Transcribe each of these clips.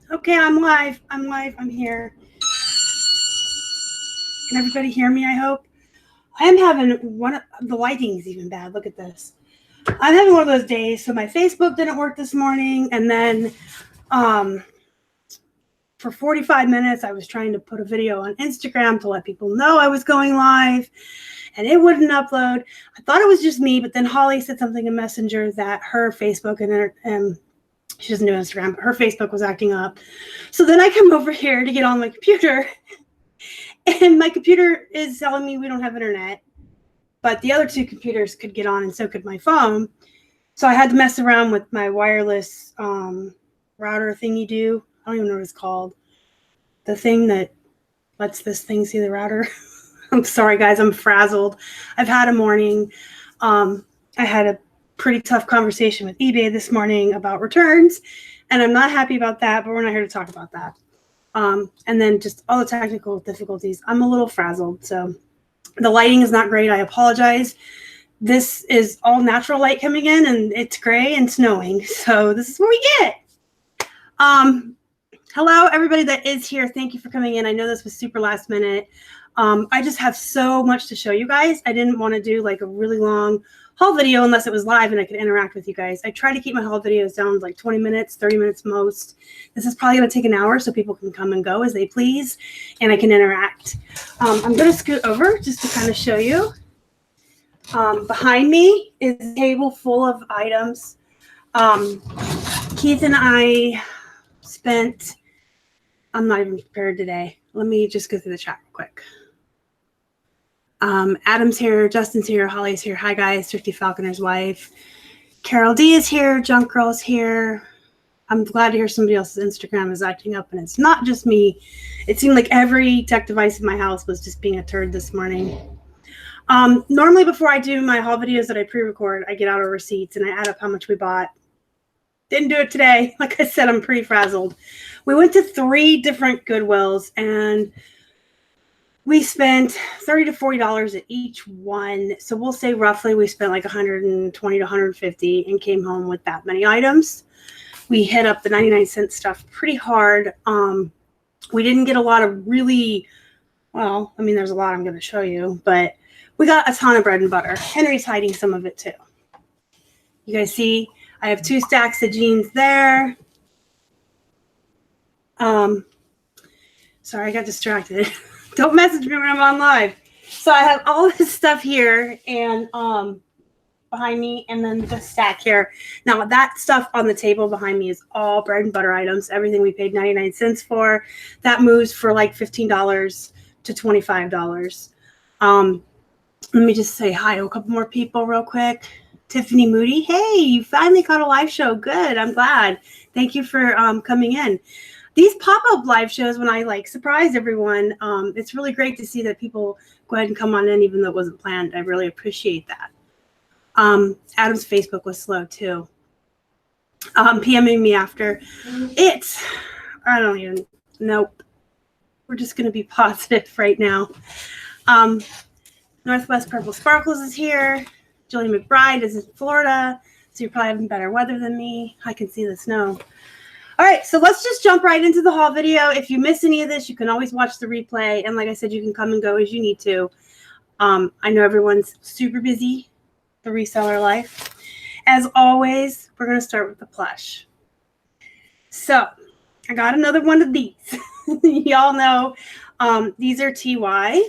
Okay, I'm live. I'm here. Can everybody hear me, I hope? I am having the lighting's even bad. Look at this. I'm having one of those days. So my Facebook didn't work this morning. And then for 45 minutes, I was trying to put a video on Instagram to let people know I was going live. And it wouldn't upload. I thought it was just me. But then Holly said something in Messenger that her Facebook and she doesn't do Instagram, but her Facebook was acting up. So then I come over here to get on my computer. And my computer is telling me we don't have internet, but the other two computers could get on and so could my phone. So I had to mess around with my wireless router thingy do. I don't even know what it's called. The thing that lets this thing see the router. I'm sorry, guys. I'm frazzled. I've had a morning. I had a pretty tough conversation with eBay this morning about returns, and I'm not happy about that, but we're not here to talk about that. And then just all the technical difficulties. I'm a little frazzled, so the lighting is not great. I apologize. This is all natural light coming in, and it's gray and snowing, so this is what we get. Hello, everybody that is here. Thank you for coming in. I know this was super last minute. I just have so much to show you guys. I didn't want to do like a really long haul video unless it was live and I could interact with you guys. I try to keep my haul videos down to like 20 minutes, 30 minutes most. This is probably going to take an hour so people can come and go as they please and I can interact. I'm going to scoot over just to kind of show you. Behind me is a table full of items. Keith and I spent, I'm not even prepared today. Let me just go through the chat real quick. Adam's here, Justin's here, Holly's here. Hi guys, Thrifty Falconer's wife. Carol D is here, Junk Girl's here. I'm glad to hear somebody else's Instagram is acting up and it's not just me. It seemed like every tech device in my house was just being a turd this morning. Normally before I do my haul videos that I pre-record, I get out our receipts and I add up how much we bought. Didn't do it today. Like I said, I'm pretty frazzled. We went to 3 different Goodwills and we spent $30 to $40 at each one. So we'll say roughly we spent like $120 to $150 and came home with that many items. We hit up the 99-cent stuff pretty hard. We didn't get a lot of really, well, I mean, there's a lot I'm going to show you, but we got a ton of bread and butter. Henry's hiding some of it too. You guys see, I have 2 stacks of jeans there. Sorry, I got distracted. Don't message me when I'm on live. So I have all this stuff here and behind me and then the stack here. Now that stuff on the table behind me is all bread and butter items. Everything we paid 99 cents for. That moves for like $15 to $25. Let me just say hi to a couple more people real quick. Tiffany Moody. Hey, you finally caught a live show. Good. I'm glad. Thank you for coming in. These pop-up live shows, when I like surprise everyone, it's really great to see that people go ahead and come on in even though it wasn't planned. I really appreciate that. Adam's Facebook was slow too. PMing me after. I don't even, nope. We're just going to be positive right now. Northwest Purple Sparkles is here. Julie McBride is in Florida, so you're probably having better weather than me. I can see the snow. All right, so let's just jump right into the haul video. If you miss any of this, you can always watch the replay. And like I said, you can come and go as you need to. I know everyone's super busy, the reseller life. As always, we're going to start with the plush. So I got another one of these. Y'all know these are TY.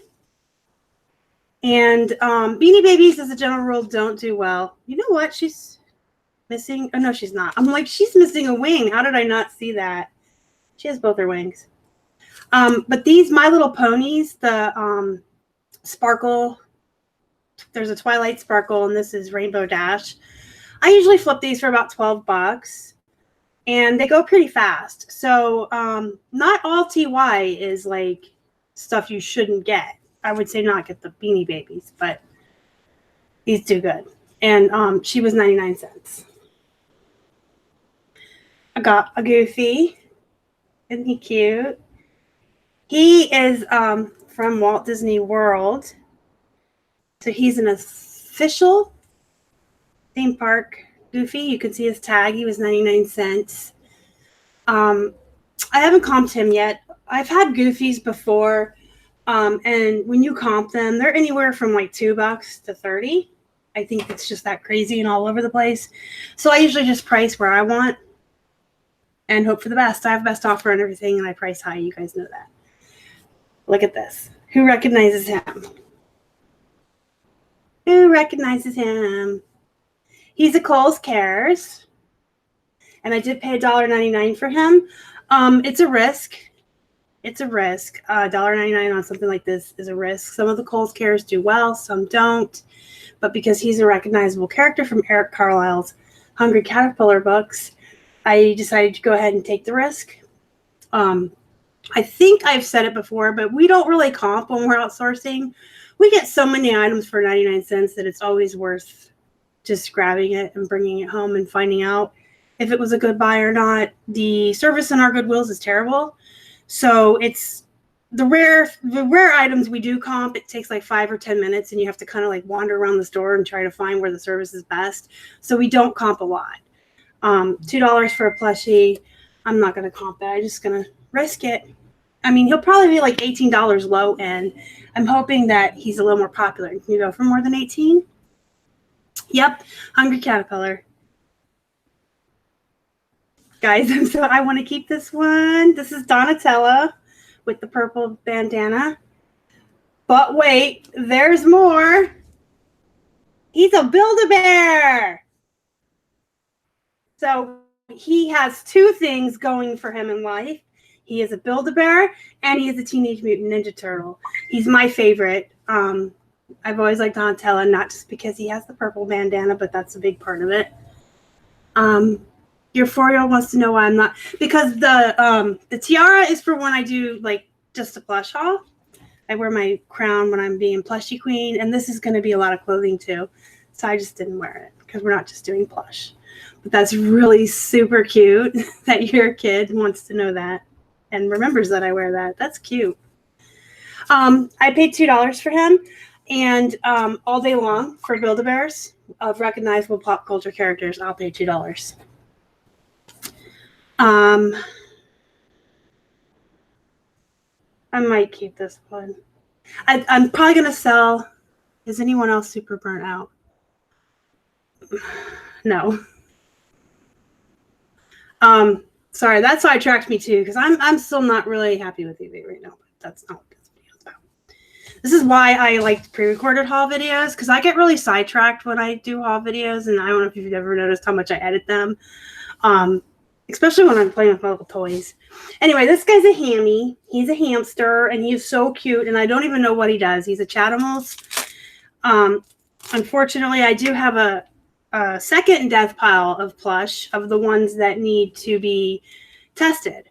And Beanie Babies, as a general rule, don't do well. You know what? She's missing. Oh, no, she's not. I'm like, she's missing a wing. How did I not see that? She has both her wings. But these My Little Ponies, the sparkle, there's a Twilight Sparkle, and this is Rainbow Dash. I usually flip these for about $12, and they go pretty fast. So not all TY is like stuff you shouldn't get. I would say not get the Beanie Babies, but these do good. And she was 99 cents. I got a Goofy. Isn't he cute? He is from Walt Disney World. So he's an official theme park Goofy. You can see his tag. He was 99 cents. I haven't comped him yet. I've had Goofies before, and when you comp them, they're anywhere from like $2 to 30. I think it's just that crazy and all over the place. So I usually just price where I want and hope for the best. I have best offer and everything, and I price high. You guys know that. Look at this. Who recognizes him? Who recognizes him? He's a Kohl's Cares, and I did pay $1.99 for him. It's a risk. It's a risk. $1.99 on something like this is a risk. Some of the Kohl's Cares do well, some don't. But because he's a recognizable character from Eric Carlisle's Hungry Caterpillar books, I decided to go ahead and take the risk. I think I've said it before, but we don't really comp when we're outsourcing. We get so many items for 99 cents that it's always worth just grabbing it and bringing it home and finding out if it was a good buy or not. The service in our Goodwills is terrible. So it's the rare items we do comp, it takes like 5 or 10 minutes, and you have to kind of like wander around the store and try to find where the service is best. So we don't comp a lot. $2 for a plushie. I'm not going to comp it. I'm just going to risk it. I mean, he'll probably be like $18 low end. I'm hoping that he's a little more popular. Can you go for more than 18? Yep. Hungry Caterpillar. Guys, I want to keep this one. This is Donatella with the purple bandana. But wait, there's more. He's a Build-A-Bear. So he has two things going for him in life. He is a Build-A-Bear, and he is a Teenage Mutant Ninja Turtle. He's my favorite. I've always liked Donatella, not just because he has the purple bandana, but that's a big part of it. Your 4-year-old wants to know why I'm not, because the tiara is for when I do like just a plush haul. I wear my crown when I'm being plushie queen, and this is going to be a lot of clothing too. So I just didn't wear it because we're not just doing plush. But that's really super cute that your kid wants to know that and remembers that I wear that. That's cute. I paid $2 for him, and all day long for Build-A-Bears of recognizable pop culture characters, I'll pay $2. I might keep this one. I'm probably going to sell. Is anyone else super burnt out? No. Sorry, that sidetracked me too, because I'm still not really happy with eBay right now, but that's not what this video is about. This is why I like pre-recorded haul videos, because I get really sidetracked when I do haul videos, and I don't know if you've ever noticed how much I edit them. Especially when I'm playing with my little toys. Anyway, this guy's a hammy. He's a hamster, and he's so cute, and I don't even know what he does. He's a Chatimals. Unfortunately, I do have a second death pile of plush of the ones that need to be tested.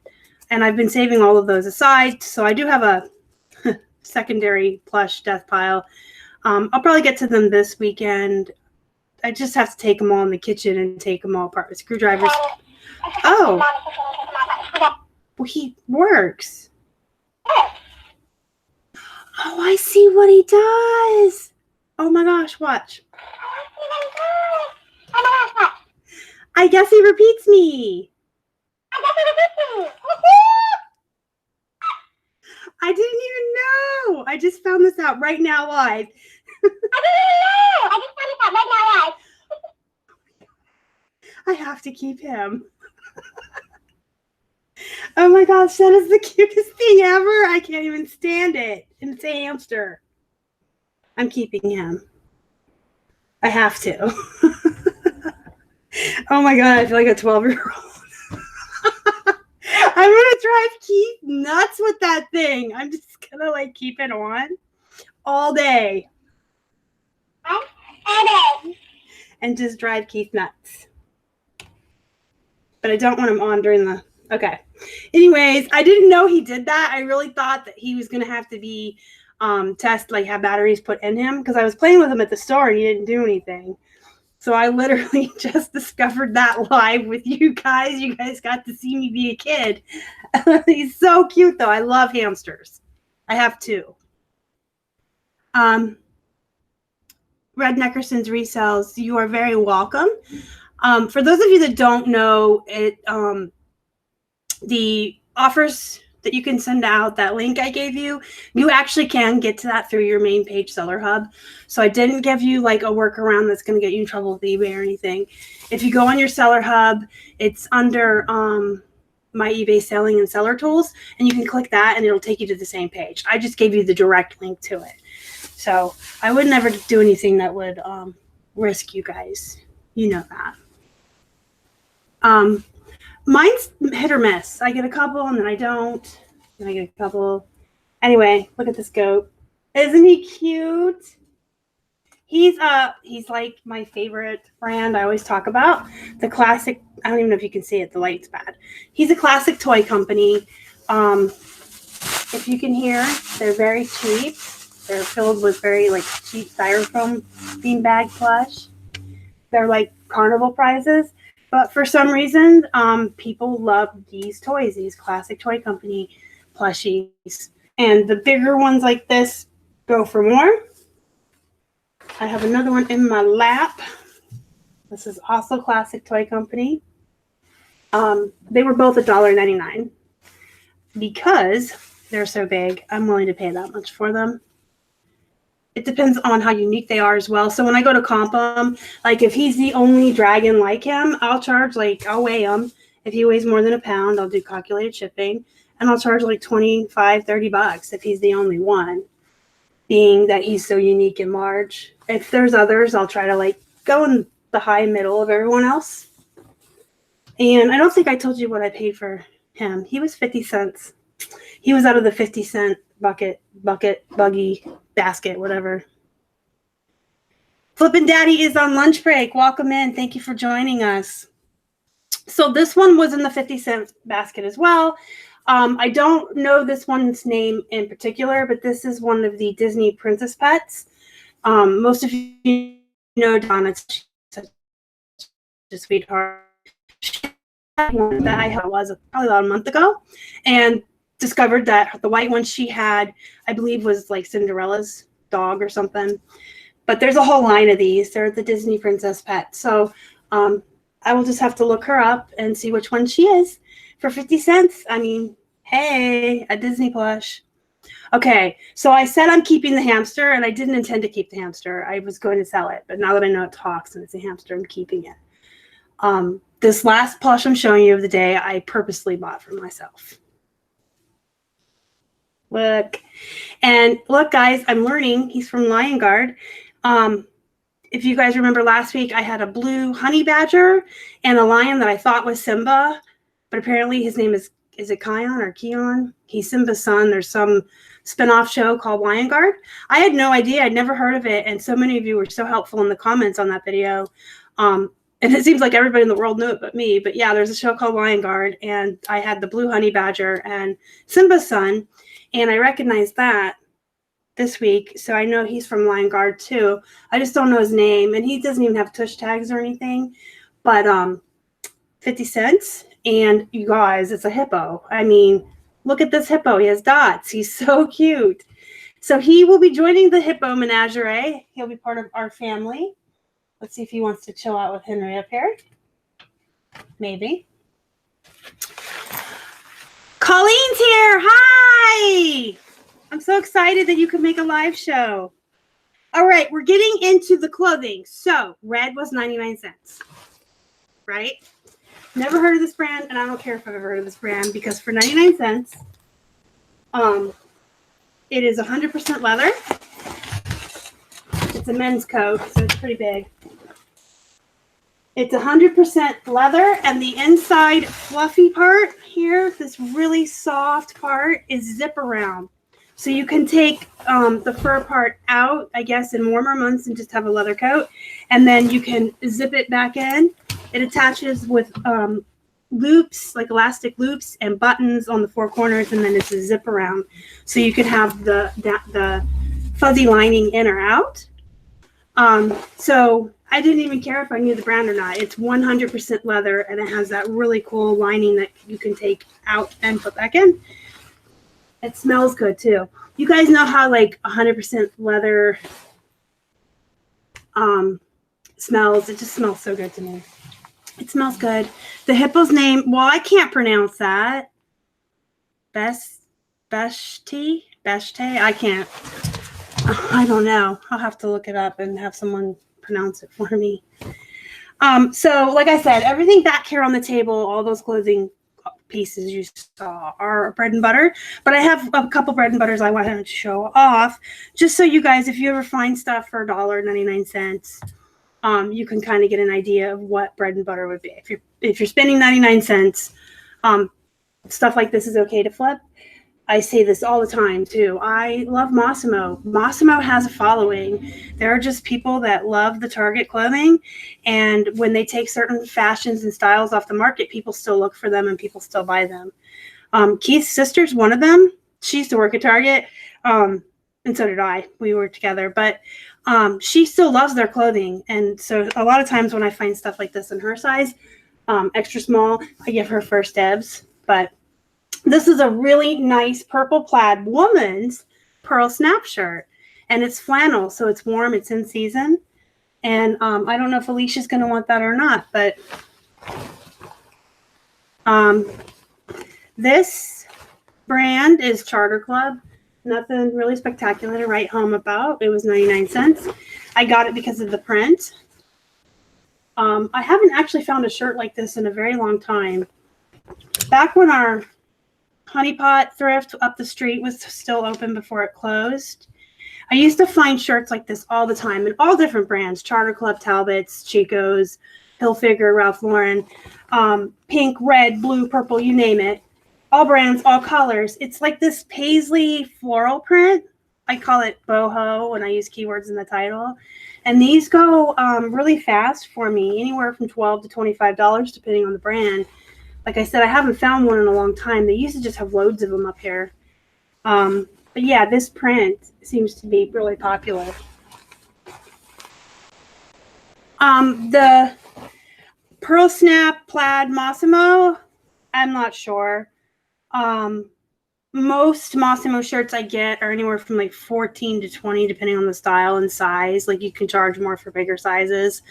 And I've been saving all of those aside, so I do have a secondary plush death pile. I'll probably get to them this weekend. I just have to take them all in the kitchen and take them all apart with screwdrivers. Oh. Well, he works. Oh, I see what he does. Oh my gosh, watch. I guess he repeats me. I didn't even know. I just found this out right now live. I didn't know. I just found this out right now live. I have to keep him. Oh my gosh, that is the cutest thing ever. I can't even stand it. And it's a hamster. I'm keeping him. I have to. Oh my god, I feel like a 12-year-old. I'm gonna drive Keith nuts with that thing. I'm just gonna like keep it on all day. And just drive Keith nuts. But I don't want him on during the... Okay. Anyways, I didn't know he did that. I really thought that he was going to have to be have batteries put in him, because I was playing with him at the store and he didn't do anything. So I literally just discovered that live with you guys. You guys got to see me be a kid. He's so cute, though. I love hamsters. I have two. Red Neckerson's Resells, you are very welcome. For those of you that don't know, the offers that you can send out, that link I gave you, you actually can get to that through your main page seller hub. So I didn't give you like a workaround that's going to get you in trouble with eBay or anything. If you go on your seller hub, it's under my eBay selling and seller tools, and you can click that and it'll take you to the same page. I just gave you the direct link to it. So I would never do anything that would risk you guys. You know that. Mine's hit or miss. I get a couple and then I don't. Then I get a couple. Anyway, look at this goat. Isn't he cute? He's like my favorite brand I always talk about. The classic, I don't even know if you can see it, the light's bad. He's a classic toy company. If you can hear, they're very cheap. They're filled with very like cheap styrofoam beanbag plush. They're like carnival prizes. But for some reason, people love these toys, these classic toy company plushies. And the bigger ones like this go for more. I have another one in my lap. This is also classic toy company. They were both $1.99. Because they're so big, I'm willing to pay that much for them. It depends on how unique they are as well. So when I go to comp them, like if he's the only dragon like him, I'll charge like, I'll weigh him. If he weighs more than a pound, I'll do calculated shipping. And I'll charge like $25, $30 if he's the only one, being that he's so unique and large. If there's others, I'll try to like go in the high middle of everyone else. And I don't think I told you what I paid for him. He was 50 cents. He was out of the 50-cent bucket, buggy, basket, whatever. Flippin' Daddy is on lunch break. Welcome in. Thank you for joining us. So this one was in the 50-cent basket as well. I don't know this one's name in particular, but this is one of the Disney princess pets. Most of you know Donna. She's such a sweetheart. That I had was probably about a month ago, and discovered that the white one she had, I believe, was like Cinderella's dog or something. But there's a whole line of these. They're the Disney princess pet. So I will just have to look her up and see which one she is for 50 cents. I mean, hey, a Disney plush. Okay, so I said I'm keeping the hamster, and I didn't intend to keep the hamster. I was going to sell it, but now that I know it talks and it's a hamster, I'm keeping it. This last plush I'm showing you of the day, I purposely bought for myself. Look. And look, guys, I'm learning. He's from Lion Guard. If you guys remember last week, I had a blue honey badger and a lion that I thought was Simba, but apparently his name is it Kion or Keon? He's Simba's son. There's some spinoff show called Lion Guard. I had no idea. I'd never heard of it. And so many of you were so helpful in the comments on that video. And it seems like everybody in the world knew it but me. But yeah, there's a show called Lion Guard, and I had the blue honey badger and Simba's son, and I recognized that this week. So I know he's from Lion Guard too. I just don't know his name, and he doesn't even have tush tags or anything. But 50 cents, and you guys, it's a hippo. I mean, look at this hippo. He has dots. He's so cute. So he will be joining the hippo menagerie. He'll be part of our family. Let's see if he wants to chill out with Henry up here. Maybe. Colleen's here. Hi. I'm so excited that you could make a live show. All right, we're getting into the clothing. So red was 99 cents, right? Never heard of this brand, and I don't care if I've ever heard of this brand, because for 99 cents, it is 100% leather. It's a men's coat, so it's pretty big. It's 100% leather, and the inside fluffy part here, this really soft part, is zip around. So you can take the fur part out, I guess, in warmer months and just have a leather coat, and then you can zip it back in. It attaches with loops, like elastic loops, and buttons on the four corners, and then it's a zip around. So you can have the fuzzy lining in or out. So I didn't even care if I knew the brand or not. It's 100% leather, and it has that really cool lining that you can take out and put back in. It smells good too. You guys know how like 100% leather smells. It just smells so good to me. It smells good. The hippo's name, well, I can't pronounce that. Beshte? I don't know. I'll have to look it up and have someone pronounce it for me. So like I said, everything back here on the table, all those clothing pieces you saw are bread and butter, but I have a couple bread and butters I wanted to show off just so you guys, if you ever find stuff for $1.99, you can kind of get an idea of what bread and butter would be. If you're spending 99 cents, stuff like this is okay to flip. I say this all the time too. I love Mossimo. Mossimo has a following. There are just people that love the Target clothing, and when they take certain fashions and styles off the market, people still look for them and people still buy them. Keith's sister's one of them. She used to work at Target, and so did I. We were together, but she still loves their clothing, and so a lot of times when I find stuff like this in her size, extra small, I give her first dibs. But this is a really nice purple plaid woman's pearl snap shirt, and it's flannel, so it's warm, it's in season. And I don't know if Alicia's going to want that or not, but this brand is Charter Club. Nothing really spectacular to write home about. It was 99 cents. I got it because of the print. I haven't actually found a shirt like this in a very long time. Back when our Honeypot Thrift up the street was still open before it closed, I used to find shirts like this all the time in all different brands: Charter Club, Talbot's, Chico's, Hilfiger, Ralph Lauren, pink, red, blue, purple, you name it. All brands, all colors. It's like this paisley floral print. I call it boho when I use keywords in the title. And these go really fast for me, anywhere from $12 to $25, depending on the brand. Like I said, I haven't found one in a long time. They used to just have loads of them up here. But yeah, this print seems to be really popular. The Pearl Snap Plaid Mossimo, I'm not sure. Most Mossimo shirts I get are anywhere from like 14 to 20, depending on the style and size. Like you can charge more for bigger sizes.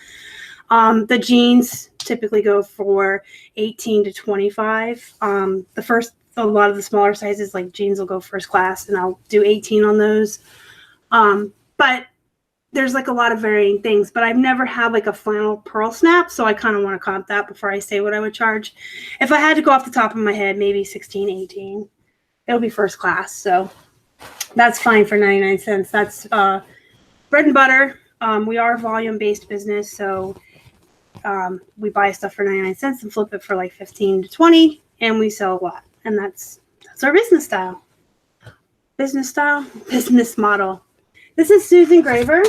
The jeans typically go for 18 to 25. A lot of the smaller sizes, like jeans, will go first class, and I'll do 18 on those. But there's like a lot of varying things, but I've never had like a flannel pearl snap, so I kind of want to comp that before I say what I would charge. If I had to go off the top of my head, maybe 16, 18. It'll be first class, so that's fine for 99 cents. That's bread and butter. We are a volume-based business, so we buy stuff for 99 cents and flip it for like 15 to 20, and we sell a lot. And that's our business style. Business model. This is Susan Graver.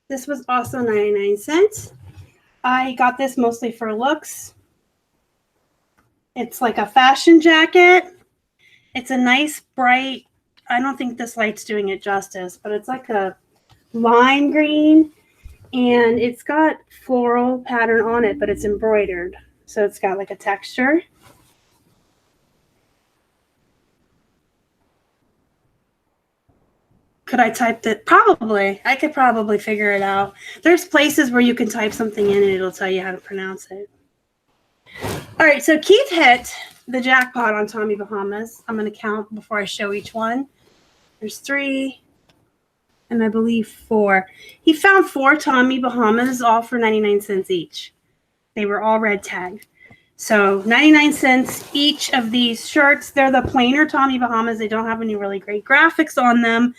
This was also 99 cents. I got this mostly for looks. It's like a fashion jacket. It's a nice bright, I don't think this light's doing it justice, but it's like a lime green, and it's got floral pattern on it, but it's embroidered. So it's got like a texture. Could I type that? Probably. I could probably figure it out. There's places where you can type something in and it'll tell you how to pronounce it. All right, so Keith hit the jackpot on Tommy Bahamas. I'm going to count before I show each one. There's 3, and I believe 4. He found 4 Tommy Bahamas, all for 99 cents each. They were all red tagged. So 99 cents each of these shirts. They're the plainer Tommy Bahamas. They don't have any really great graphics on them,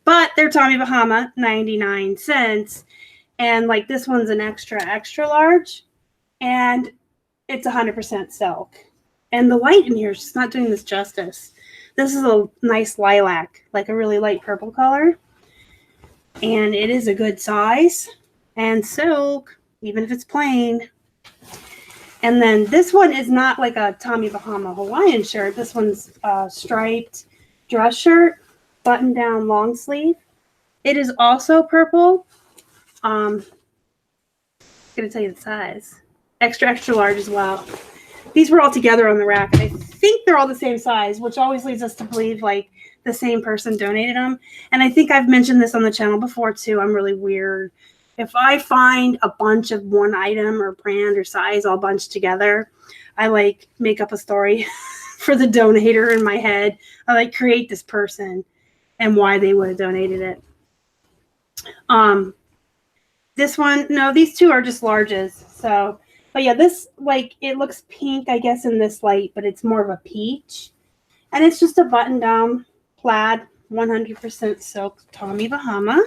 but they're Tommy Bahama, 99 cents. And like this one's an extra large, and it's 100% silk. And the light in here is just not doing this justice. This is a nice lilac, like a really light purple color. And it is a good size. And silk, even if it's plain. And then this one is not like a Tommy Bahama Hawaiian shirt. This one's a striped dress shirt, button down long sleeve. It is also purple. I'm going to tell you the size. Extra large as well. These were all together on the rack. I think they're all the same size, which always leads us to believe like the same person donated them. And I think I've mentioned this on the channel before too. I'm really weird. If I find a bunch of one item or brand or size all bunched together, I like make up a story for the donator in my head. I like create this person and why they would have donated it. This one, no, these two are just larges. So, but yeah, this, like, it looks pink, I guess, in this light, but it's more of a peach. And it's just a button-down plaid, 100% silk Tommy Bahama.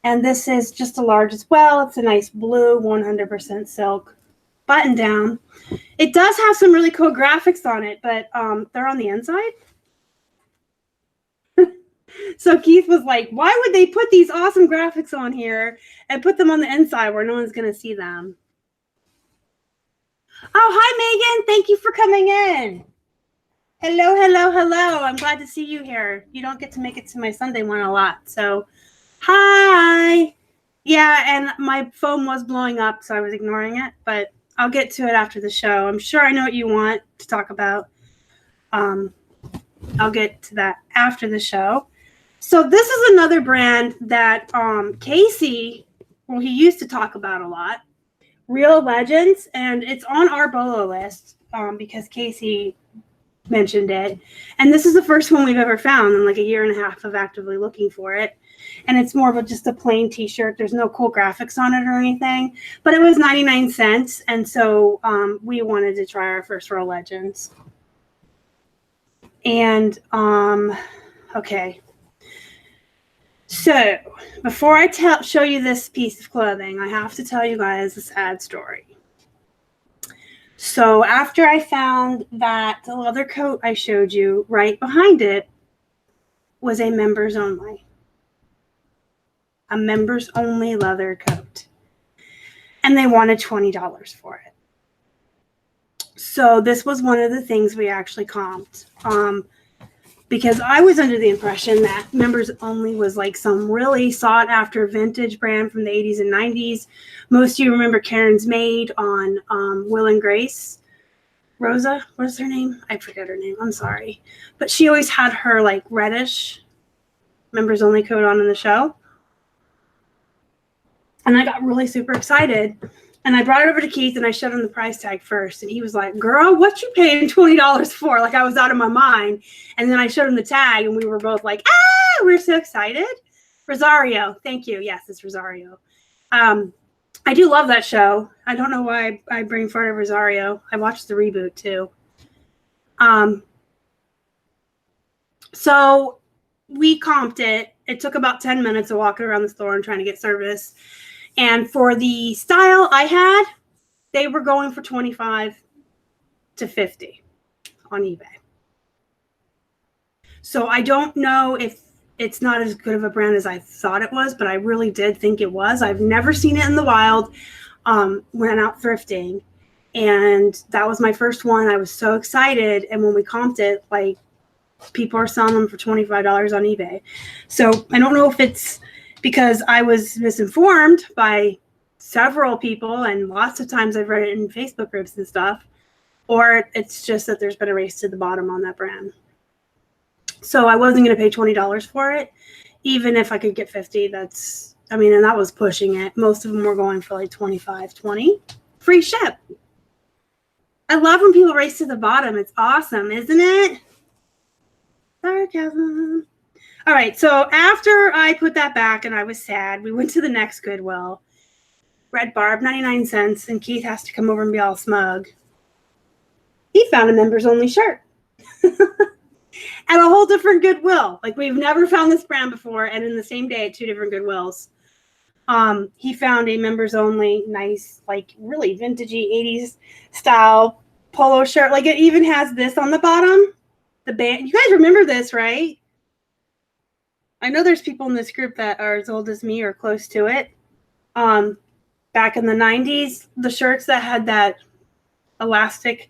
And this is just a large as well. It's a nice blue, 100% silk button-down. It does have some really cool graphics on it, but they're on the inside. So Keith was like, why would they put these awesome graphics on here and put them on the inside where no one's going to see them? Oh, hi, Megan. Thank you for coming in. Hello, hello, hello. I'm glad to see you here. You don't get to make it to my Sunday one a lot. So, hi. Yeah, and my phone was blowing up, so I was ignoring it. But I'll get to it after the show. I'm sure I know what you want to talk about. I'll get to that after the show. So this is another brand that Casey, well, he used to talk about a lot, Real Legends, and it's on our BOLO list because Casey mentioned it. And this is the first one we've ever found in like a year and a half of actively looking for it. And it's more of just a plain t-shirt. There's no cool graphics on it or anything, but it was 99 cents. And so we wanted to try our first Real Legends. And, okay. So, before I show you this piece of clothing, I have to tell you guys a sad story. So, after I found that the leather coat I showed you, right behind it was a members only. A members only leather coat. And they wanted $20 for it. So, this was one of the things we actually comped. Because I was under the impression that members only was like some really sought after vintage brand from the 80s and 90s. Most of you remember Karen's Maid on Will and Grace. Rosa, what's her name? I forget her name. I'm sorry. But she always had her like reddish members only coat on in the show. And I got really super excited. And I brought it over to Keith and I showed him the price tag first. And he was like, girl, what you paying $20 for? Like I was out of my mind. And then I showed him the tag and we were both like, ah, we're so excited. Rosario. Thank you. Yes, it's Rosario. I do love that show. I don't know why I brain farted Rosario. I watched the reboot too. So we comped it. It took about 10 minutes of walking around the store and trying to get service. And for the style I had, they were going for $25 to $50 on eBay. So I don't know if it's not as good of a brand as I thought it was, but I really did think it was. I've never seen it in the wild. Went out thrifting, and that was my first one. I was so excited. And when we comped it, like people are selling them for $25 on eBay. So I don't know if it's because I was misinformed by several people, and lots of times I've read it in Facebook groups and stuff, or it's just that there's been a race to the bottom on that brand. So I wasn't going to pay $20 for it, even if I could get $50. That's, I mean, and that was pushing it. Most of them were going for like $25, $20. Free ship. I love when people race to the bottom. It's awesome, isn't it? Sarcasm. All right, so after I put that back and I was sad, we went to the next Goodwill. Red Barb, 99 cents, and Keith has to come over and be all smug. He found a members only shirt. At a whole different Goodwill. Like, we've never found this brand before, and in the same day at two different Goodwills. He found a members only nice, like really vintagey 80s style polo shirt. Like, it even has this on the bottom. The band. You guys remember this, right? I know there's people in this group that are as old as me or close to it. Back in the 90s, the shirts that had that elastic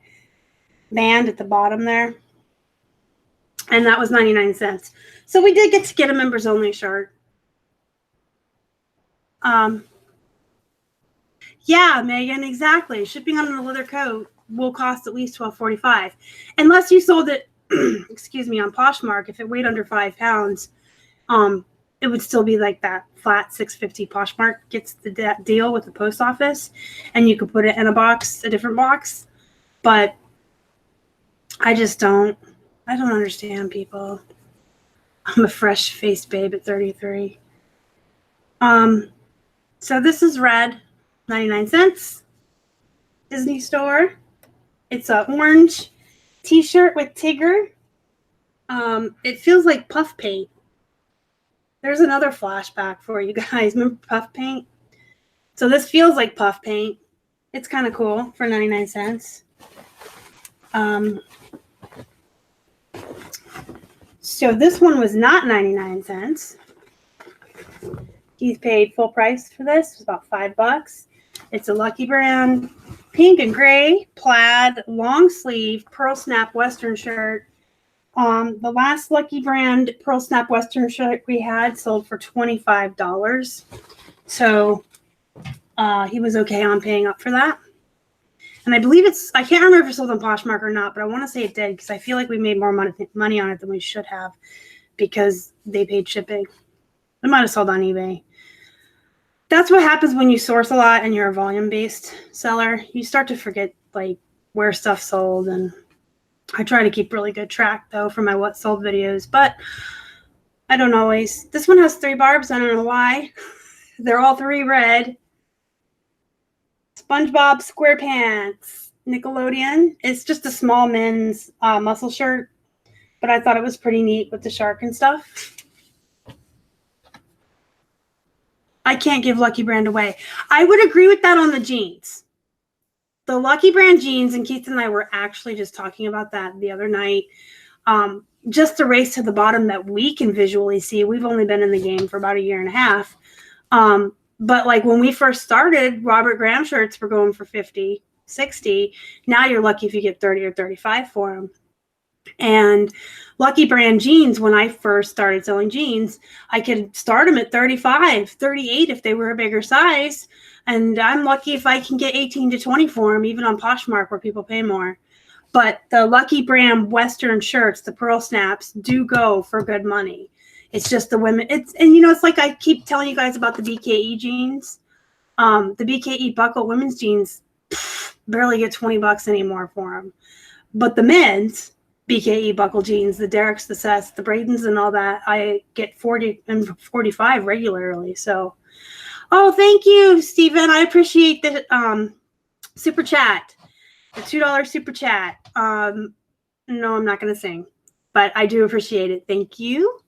band at the bottom there. And that was 99 cents. So we did get a members only shirt. Yeah, Megan, exactly. Shipping on a leather coat will cost at least $12.45. Unless you sold it, excuse me, on Poshmark, if it weighed under 5 pounds, it would still be like that flat $6.50. Poshmark gets the deal with the post office, and you could put it in a box, a different box. But I just don't. I don't understand people. I'm a fresh-faced babe at 33. So this is red, 99 cents. Disney store. It's a orange t-shirt with Tigger. It feels like puff paint. There's another flashback for you guys. Remember puff paint? So this feels like puff paint. It's kind of cool for 99 cents. So this one was not 99 cents. He's paid full price for this. It was about $5. It's a Lucky Brand pink and gray plaid long sleeve pearl snap Western shirt. The last Lucky Brand pearl snap Western shirt we had sold for $25. So he was okay on paying up for that. And I believe I can't remember if it sold on Poshmark or not, but I want to say it did because I feel like we made more money on it than we should have because they paid shipping. It might have sold on eBay. That's what happens when you source a lot and you're a volume-based seller. You start to forget like where stuff sold, and I try to keep really good track though for my what sold videos, but I don't always. This one has 3 barbs. I don't know why. They're all 3 red. SpongeBob SquarePants Nickelodeon. It's just a small men's muscle shirt, but I thought it was pretty neat with the shark and stuff. I can't give Lucky Brand away. I would agree with that on the jeans. The Lucky Brand jeans, and Keith and I were actually just talking about that the other night. Just the race to the bottom that we can visually see. We've only been in the game for about a year and a half. But like when we first started, Robert Graham shirts were going for $50, $60. Now you're lucky if you get $30 or $35 for them. And Lucky Brand jeans, when I first started selling jeans, I could start them at $35, $38 if they were a bigger size. And I'm lucky if I can get $18 to $20 for them, even on Poshmark where people pay more. But the Lucky Brand Western shirts, the pearl snaps, do go for good money. It's just the women. It's like I keep telling you guys about the BKE jeans. The BKE buckle women's jeans barely get $20 anymore for them. But the men's BKE buckle jeans, the Derricks, the Seths, the Bradens, and all that, I get $40 and $45 regularly. So, oh, thank you, Stephen. I appreciate the super chat, the $2 super chat. No, I'm not going to sing, but I do appreciate it. Thank you.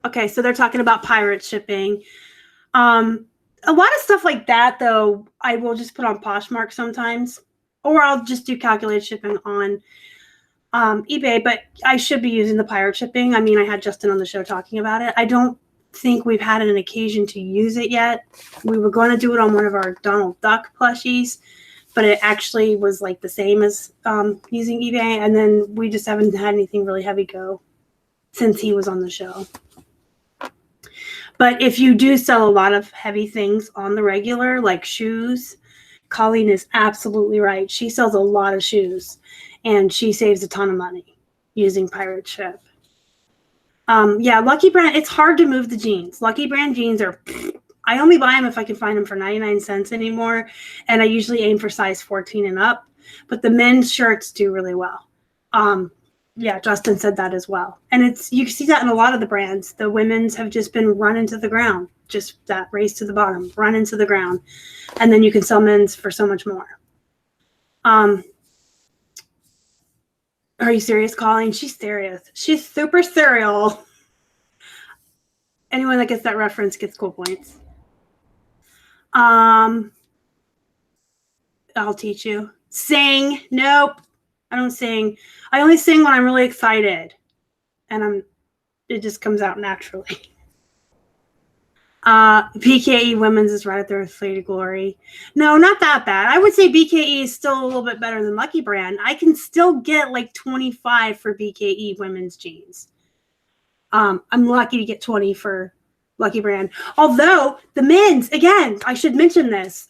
Okay, so they're talking about pirate shipping. A lot of stuff like that, though, I will just put on Poshmark sometimes. Or I'll just do calculated shipping on eBay, but I should be using the pirate shipping. I mean, I had Justin on the show talking about it. I don't think we've had an occasion to use it yet. We were going to do it on one of our Donald Duck plushies, but it actually was like the same as using eBay. And then we just haven't had anything really heavy go since he was on the show. But if you do sell a lot of heavy things on the regular, like shoes, Colleen is absolutely right. She sells a lot of shoes, and she saves a ton of money using pirate ship. Yeah, Lucky Brand, it's hard to move the jeans. Lucky Brand jeans are, I only buy them if I can find them for 99 cents anymore, and I usually aim for size 14 and up, but the men's shirts do really well. Yeah, Justin said that as well. And you can see that in a lot of the brands. The women's have just been run into the ground. Just that race to the bottom, run into the ground. And then you can sell men's for so much more. Are you serious, Colleen? She's serious. She's super serial. Anyone that gets that reference gets cool points. I'll teach you. Sing. Nope. I don't sing. I only sing when I'm really excited. And it just comes out naturally. BKE women's is right up there with Fleet of Glory. No, not that bad. I would say BKE is still a little bit better than Lucky Brand. I can still get like 25 for BKE women's jeans. I'm lucky to get 20 for Lucky Brand. Although the men's, again, I should mention this.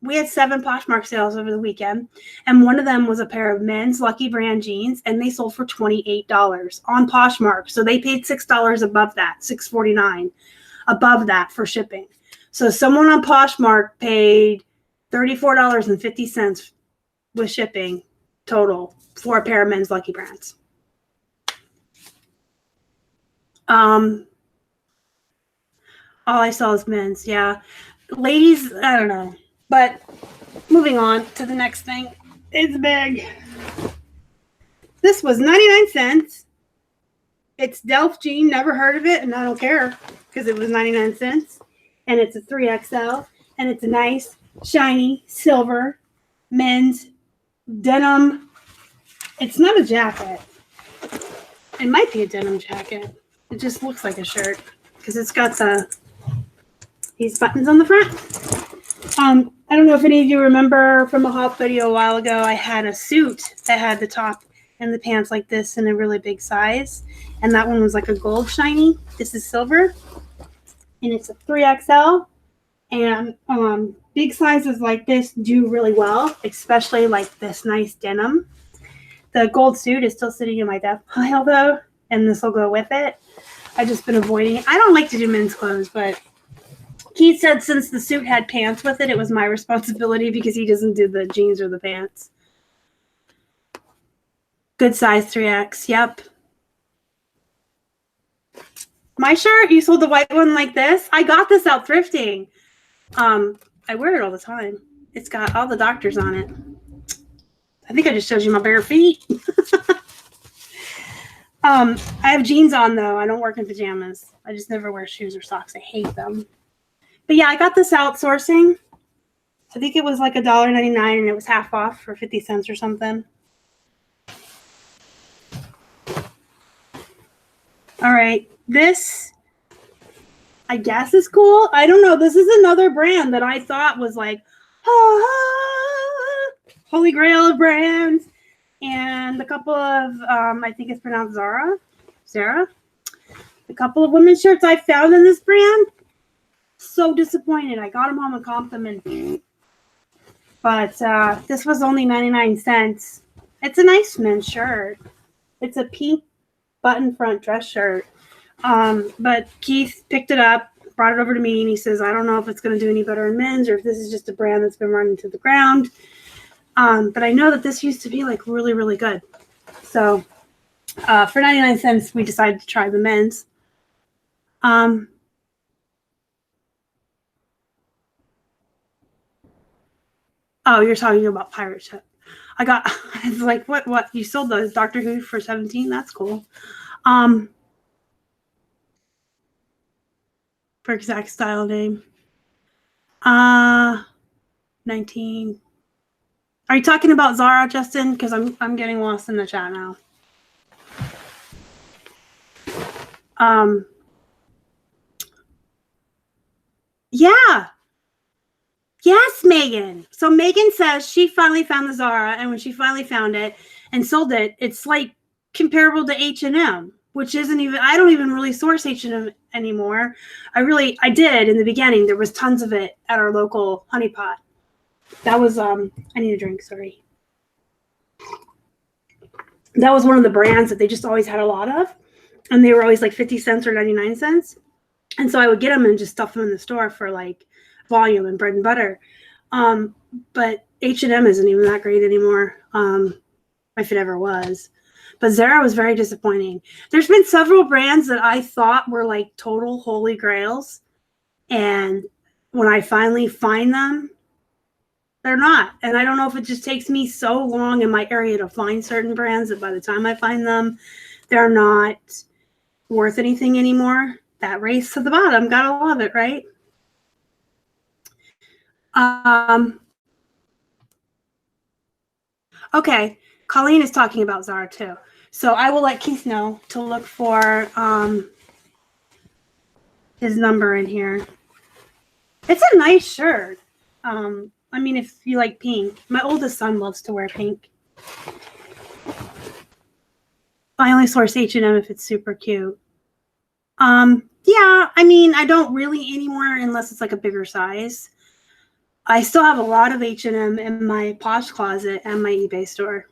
We had 7 Poshmark sales over the weekend, and one of them was a pair of men's Lucky Brand jeans, and they sold for $28 on Poshmark. So they paid $6 above that, $6.49 above that for shipping. So someone on Poshmark paid $34.50 with shipping total for a pair of men's Lucky Brands. All I saw is men's. Yeah. Ladies, I don't know. But moving on to the next thing. It's big. This was 99 cents. It's Delft jean. Never heard of it, and I don't care because it was 99 cents. And it's a 3XL. And it's a nice, shiny, silver, men's denim. It's not a jacket. It might be a denim jacket. It just looks like a shirt because it's got these buttons on the front. I don't know if any of you remember from a haul video a while ago, I had a suit that had the top and the pants like this in a really big size. And that one was like a gold shiny. This is silver. And it's a 3XL. And big sizes like this do really well, especially like this nice denim. The gold suit is still sitting in my desk pile though, and this will go with it. I've just been avoiding it. I don't like to do men's clothes, but Keith said since the suit had pants with it, it was my responsibility because he doesn't do the jeans or the pants. Good size 3X. Yep. My shirt, you sold the white one like this. I got this out thrifting. I wear it all the time. It's got all the doctors on it. I think I just showed you my bare feet. I have jeans on though. I don't work in pajamas. I just never wear shoes or socks. I hate them. But yeah, I got this outsourcing. I think it was like $1.99 and it was half off for 50 cents or something. All right, this I guess is cool. I don't know. This is another brand that I thought was like, holy grail of brands. And a couple of, I think it's pronounced Zara. A couple of women's shirts I found in this brand. So disappointed. I got them home and comped them. But this was only 99 cents. It's a nice men's shirt. It's a pink button front dress shirt. But Keith picked it up, brought it over to me, and he says, I don't know if it's going to do any better in men's or if this is just a brand that's been running to the ground. But I know that this used to be like really, really good. So for 99 cents, we decided to try the men's. Oh, you're talking about pirate ship. I got, it's like, what? You sold those Doctor Who for 17? That's cool. For exact style name. 19. Are you talking about Zara, Justin? Because I'm getting lost in the chat now. Yeah. Yes, Megan. So Megan says she finally found the Zara, and when she finally found it and sold it, it's like comparable to H&M, which isn't even, I don't even really source H&M anymore. I did in the beginning. There was tons of it at our local Honey Pot. That was, I need a drink, sorry. That was one of the brands that they just always had a lot of. And they were always like 50 cents or 99 cents. And so I would get them and just stuff them in the store for like volume and bread and butter. But H&M isn't even that great anymore, if it ever was. But Zara was very disappointing. There's been several brands that I thought were like total holy grails. And when I finally find them, they're not. And I don't know if it just takes me so long in my area to find certain brands that by the time I find them, they're not worth anything anymore. That race to the bottom, gotta love it, right? Okay, Colleen is talking about Zara too. So I will let Keith know to look for his number in here. It's a nice shirt. I mean, if you like pink. My oldest son loves to wear pink. I only source H&M if it's super cute. Yeah, I mean, I don't really anymore unless it's like a bigger size. I still have a lot of H&M in my Posh Closet and my eBay store.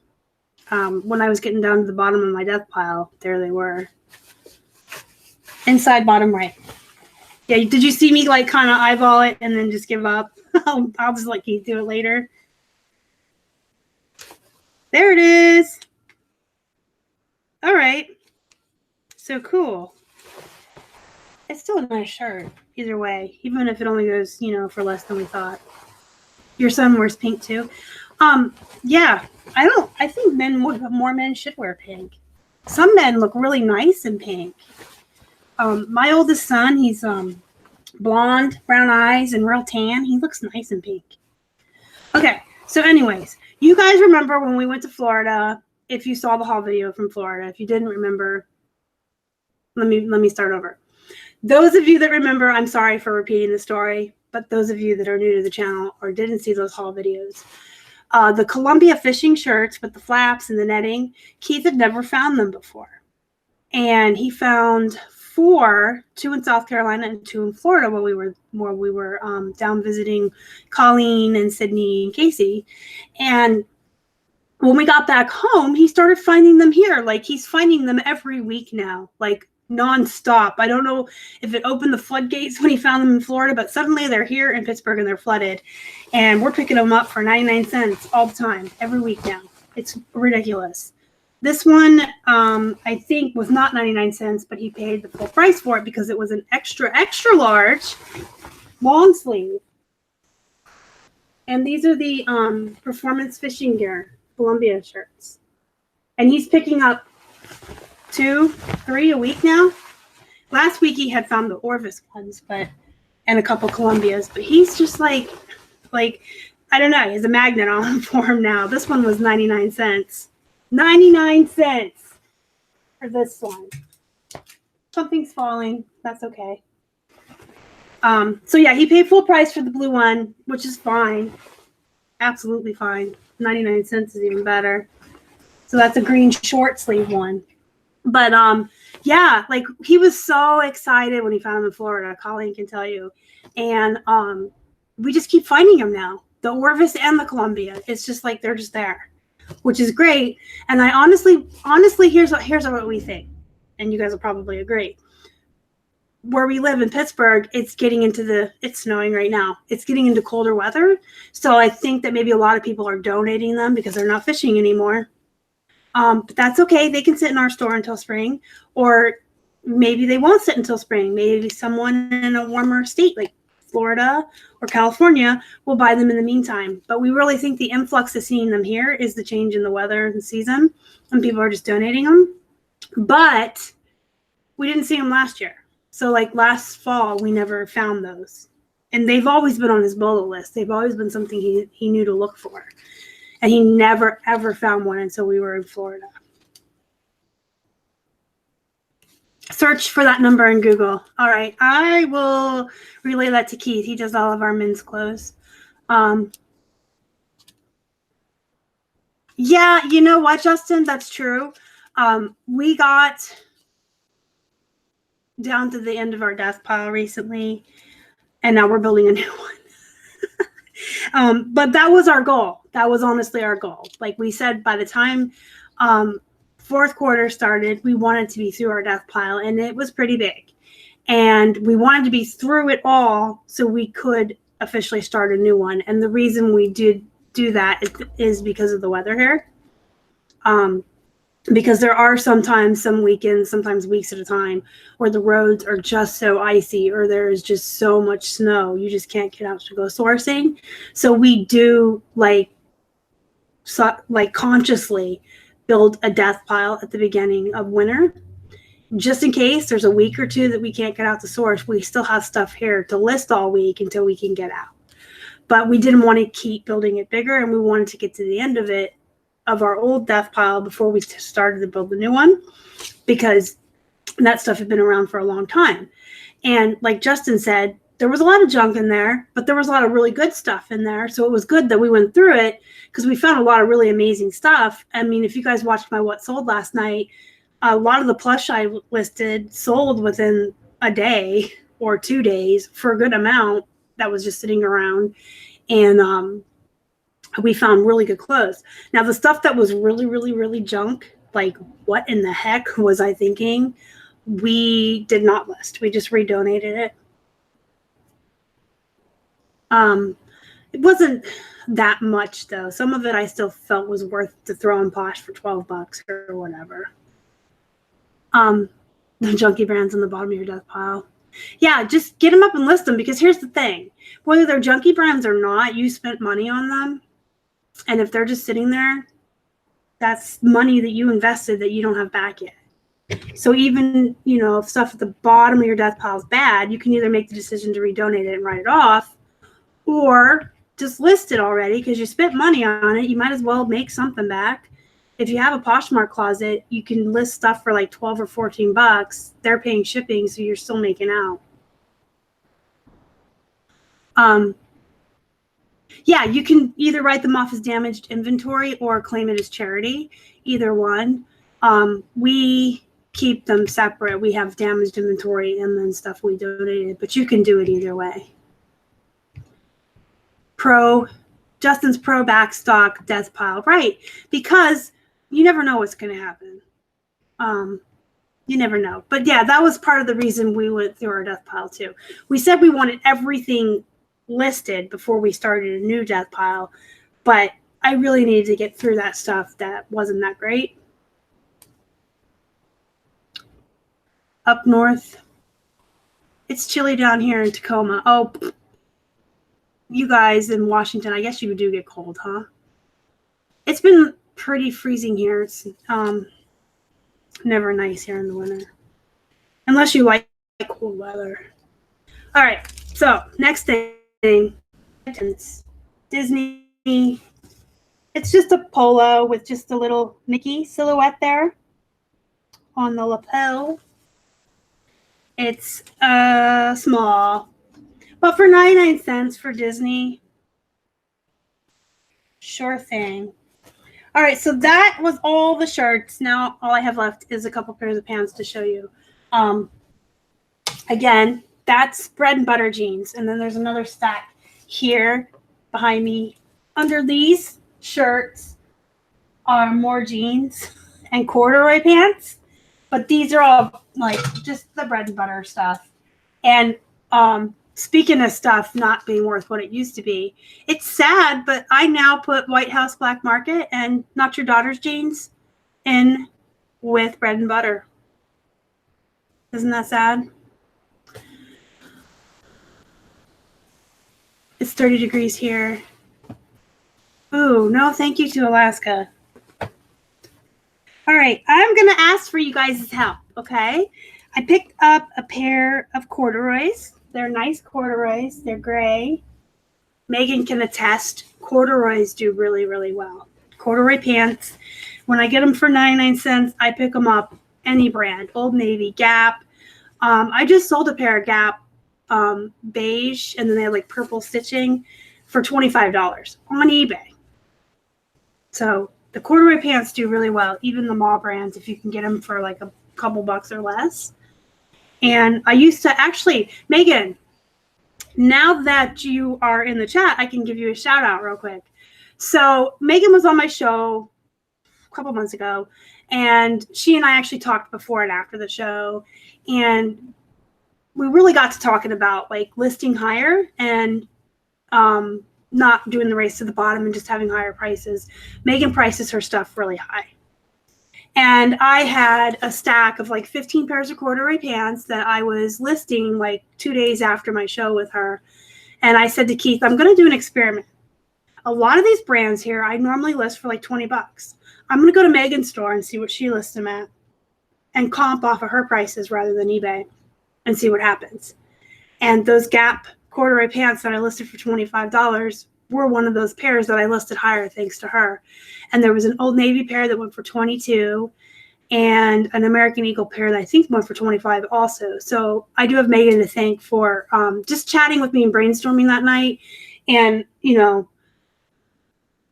When I was getting down to the bottom of my death pile, there they were. Inside bottom right. Yeah, did you see me like kind of eyeball it and then just give up? I'll just let Keith do it later. There it is. All right. So cool. It's still a nice shirt either way, even if it only goes, for less than we thought. Your son wears pink too. Yeah, I think more men should wear pink. Some men look really nice in pink. My oldest son, he's blonde, brown eyes, and real tan. He looks nice in pink. Okay, so anyways, you guys remember when we went to Florida? If you saw the haul video from Florida, if you didn't remember, let me start over. Those of you that remember, I'm sorry for repeating the story, but those of you that are new to the channel or didn't see those haul videos, the Columbia fishing shirts with the flaps and the netting, Keith had never found them before. And he found 4, 2 in South Carolina and 2 in Florida while we were down visiting Colleen and Sydney and Casey. And when we got back home, he started finding them here. Like, he's finding them every week now, like nonstop. I don't know if it opened the floodgates when he found them in Florida, but suddenly they're here in Pittsburgh and they're flooded. And we're picking them up for 99 cents all the time, every week now. It's ridiculous. This one, I think, was not 99 cents, but he paid the full price for it because it was an extra large long sleeve. And these are the performance fishing gear Columbia shirts. And he's picking up 2, 3 a week now. Last week he had found the Orvis ones, and a couple Columbias, but he's just like I don't know, he has a magnet on him for him now. This one was 99 cents. 99 cents for this one. Something's falling. That's okay. So yeah, he paid full price for the blue one, which is fine. Absolutely fine. 99 cents is even better. So that's a green short sleeve one. But yeah, like, he was so excited when he found them in Florida. Colleen can tell you. And we just keep finding them now. The Orvis and the Columbia. It's just like they're just there, which is great. And I honestly, here's what we think. And you guys will probably agree. Where we live in Pittsburgh, it's snowing right now. It's getting into colder weather. So I think that maybe a lot of people are donating them because they're not fishing anymore. But that's okay. They can sit in our store until spring, or maybe they won't sit until spring. Maybe someone in a warmer state like Florida or California will buy them in the meantime. But we really think the influx of seeing them here is the change in the weather and season, and people are just donating them. But we didn't see them last year. So like last fall, we never found those. And they've always been on his bullet list. They've always been something he knew to look for. And he never, ever found one until we were in Florida. Search for that number in Google. All right. I will relay that to Keith. He does all of our men's clothes. Yeah, you know what, Justin? That's true. We got down to the end of our death pile recently, and now we're building a new one. But that was our goal. That was honestly our goal. Like we said, by the time fourth quarter started, we wanted to be through our death pile, and it was pretty big. And we wanted to be through it all so we could officially start a new one. And the reason we did do that is because of the weather here. Because there are sometimes some weekends, sometimes weeks at a time, where the roads are just so icy or there is just so much snow. You just can't get out to go sourcing. So we do like consciously build a death pile at the beginning of winter. Just in case there's a week or two that we can't get out to source, we still have stuff here to list all week until we can get out. But we didn't want to keep building it bigger, and we wanted to get to the end of it, of our old death pile, before we started to build the new one, because that stuff had been around for a long time. And like Justin said, there was a lot of junk in there, but there was a lot of really good stuff in there. So it was good that we went through it, because we found a lot of really amazing stuff. I mean, if you guys watched my What Sold last night, a lot of the plush I listed sold within a day or 2 days for a good amount that was just sitting around. And we found really good clothes. Now, the stuff that was really, really, really junk, like what in the heck was I thinking? We did not list. We just redonated it. It wasn't that much though. Some of it I still felt was worth to throw in Posh for $12 or whatever. The junky brands on the bottom of your death pile. Yeah, just get them up and list them, because here's the thing. Whether they're junky brands or not, you spent money on them. And if they're just sitting there, that's money that you invested that you don't have back yet. So even, you know, if stuff at the bottom of your death pile is bad, you can either make the decision to redonate it and write it off, or just list it already because you spent money on it. You might as well make something back. If you have a Poshmark closet, you can list stuff for like 12 or 14 bucks. They're paying shipping, so you're still making out. Yeah, you can either write them off as damaged inventory or claim it as charity. Either one. We keep them separate. We have damaged inventory and then stuff we donated, but you can do it either way. Justin's pro backstock death pile, right? Because you never know what's going to happen. You never know. But yeah, that was part of the reason we went through our death pile too. We said we wanted everything listed before we started a new death pile, but I really needed to get through that stuff that wasn't that great. Up north, it's chilly down here in Tacoma. Oh, you guys in Washington, I guess you do get cold, huh? It's been pretty freezing here. It's never nice here in the winter, unless you like cool weather. All right, so next thing, Disney. It's just a polo with just a little Mickey silhouette there on the lapel. It's small, but for 99 cents for Disney, sure thing. All right, so that was all the shirts. Now all I have left is a couple pairs of pants to show you. Again, that's bread and butter jeans, and then there's another stack here behind me. Under these shirts are more jeans and corduroy pants, but these are all like just the bread and butter stuff. And speaking of stuff not being worth what it used to be, it's sad, but I now put White House Black Market and Not Your Daughter's jeans in with bread and butter. Isn't that sad? It's 30 degrees here. Ooh, no thank you to Alaska. All right, I'm going to ask for you guys' help, okay? I picked up a pair of corduroys. They're nice corduroys. They're gray. Megan can attest. Corduroys do really, really well. Corduroy pants. When I get them for 99 cents, I pick them up any brand. Old Navy, Gap. I just sold a pair of Gap beige, and then they had like purple stitching for $25 on eBay. So the corduroy pants do really well, even the mall brands, if you can get them for like a couple bucks or less. And I used to actually, Megan, now that you are in the chat, I can give you a shout out real quick. So Megan was on my show a couple months ago, and she and I actually talked before and after the show, and we really got to talking about like listing higher and not doing the race to the bottom and just having higher prices. Megan prices her stuff really high. And I had a stack of like 15 pairs of corduroy pants that I was listing like 2 days after my show with her. And I said to Keith, I'm going to do an experiment. A lot of these brands here, I normally list for like 20 bucks. I'm going to go to Megan's store and see what she lists them at and comp off of her prices rather than eBay and see what happens. And those Gap corduroy pants that I listed for $25 were one of those pairs that I listed higher thanks to her. And there was an Old Navy pair that went for $22 and an American Eagle pair that I think went for $25 also. So I do have Megan to thank for just chatting with me and brainstorming that night. And, you know,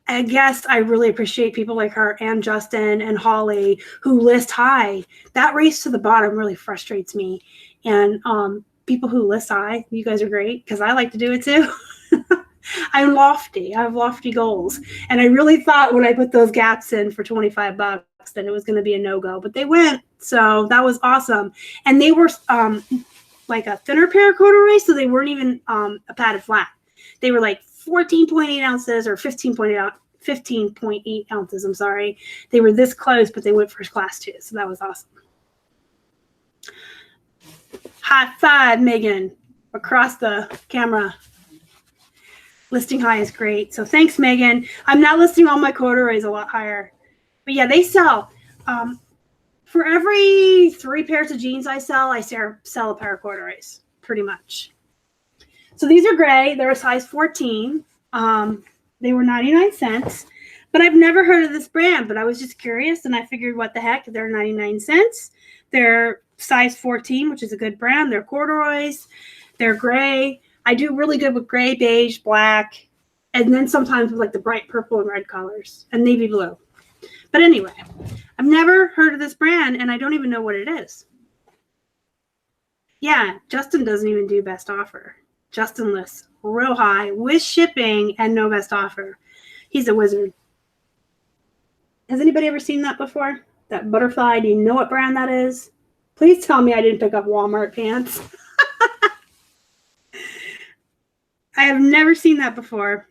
I guess I really appreciate people like her and Justin and Holly who list high. That race to the bottom really frustrates me. And people who list high, you guys are great because I like to do it too. I'm lofty. I have lofty goals. And I really thought when I put those Gaps in for 25 bucks that it was going to be a no-go, but they went. So that was awesome. And they were like a thinner pair of corduroy, so they weren't even a padded flat. They were like 14.8 ounces or 15.8 ounces. I'm sorry. They were this close, but they went first class too. So that was awesome. High five, Megan, across the camera. Listing high is great. So thanks, Megan. I'm now listing all my corduroys a lot higher. But yeah, they sell. For every 3 pairs of jeans I sell a pair of corduroys, pretty much. So these are gray. They're a size 14. They were 99 cents. But I've never heard of this brand, but I was just curious, and I figured, what the heck? They're 99 cents. They're size 14, which is a good brand. They're corduroys. They're gray. I do really good with gray, beige, black, and then sometimes with like the bright purple and red colors and navy blue. But anyway, I've never heard of this brand, and I don't even know what it is. Yeah, Justin doesn't even do best offer. Justin lists real high with shipping and no best offer. He's a wizard. Has anybody ever seen that before? That butterfly? Do you know what brand that is? Please tell me I didn't pick up Walmart pants. I have never seen that before.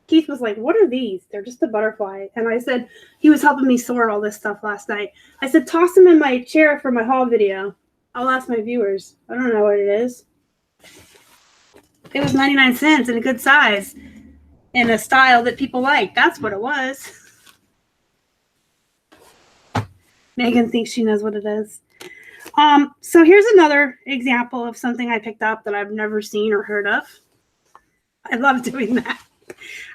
Keith was like, what are these? They're just a butterfly. And I said, he was helping me sort all this stuff last night. I said, toss them in my chair for my haul video. I'll ask my viewers. I don't know what it is. It was 99 cents in a good size in a style that people like. That's what it was. Megan thinks she knows what it is. So here's another example of something I picked up that I've never seen or heard of. I love doing that.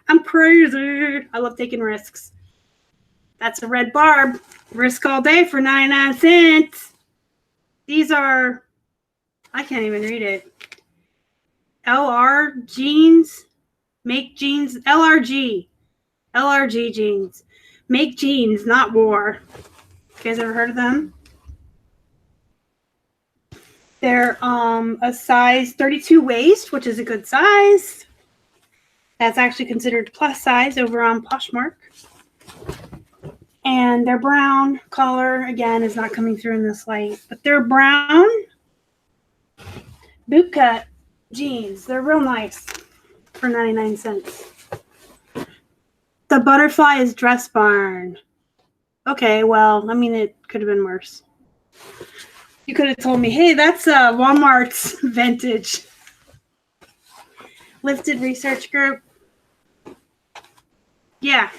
I'm crazy. I love taking risks. That's a red barb. Risk all day for 99 cents. These are, I can't even read it. LR jeans. Make jeans. LRG. LRG jeans. Make jeans, not war. You guys ever heard of them? They're a size 32 waist, which is a good size. That's actually considered plus size over on Poshmark. And they're brown color. Again, is not coming through in this light. But they're brown bootcut jeans. They're real nice for 99 cents. The butterfly is Dress Barn. Okay, well, I mean, it could have been worse. You could have told me, hey, that's Walmart's vintage. Lifted Research Group. Yeah.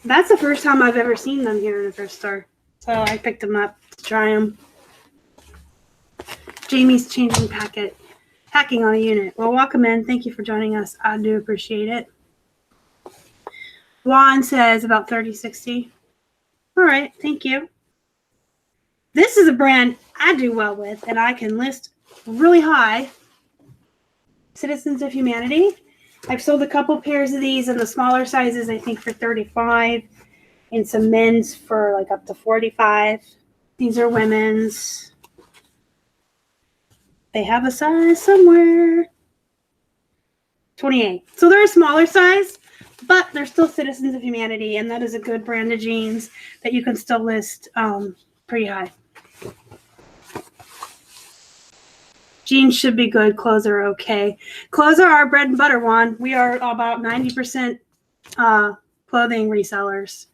That's the first time I've ever seen them here in a thrift store. So I picked them up to try them. Jamie's changing packing on a unit. Well, welcome in. Thank you for joining us. I do appreciate it. Juan says about 30-60. All right. Thank you. This is a brand I do well with, and I can list really high. Citizens of Humanity. I've sold a couple pairs of these in the smaller sizes, I think for 35, and some men's for like up to 45. These are women's. They have a size somewhere. 28. So they're a smaller size, but they're still Citizens of Humanity, and that is a good brand of jeans that you can still list pretty high. Jeans should be good. Clothes are okay. Clothes are our bread and butter, Juan. We are about 90% clothing resellers.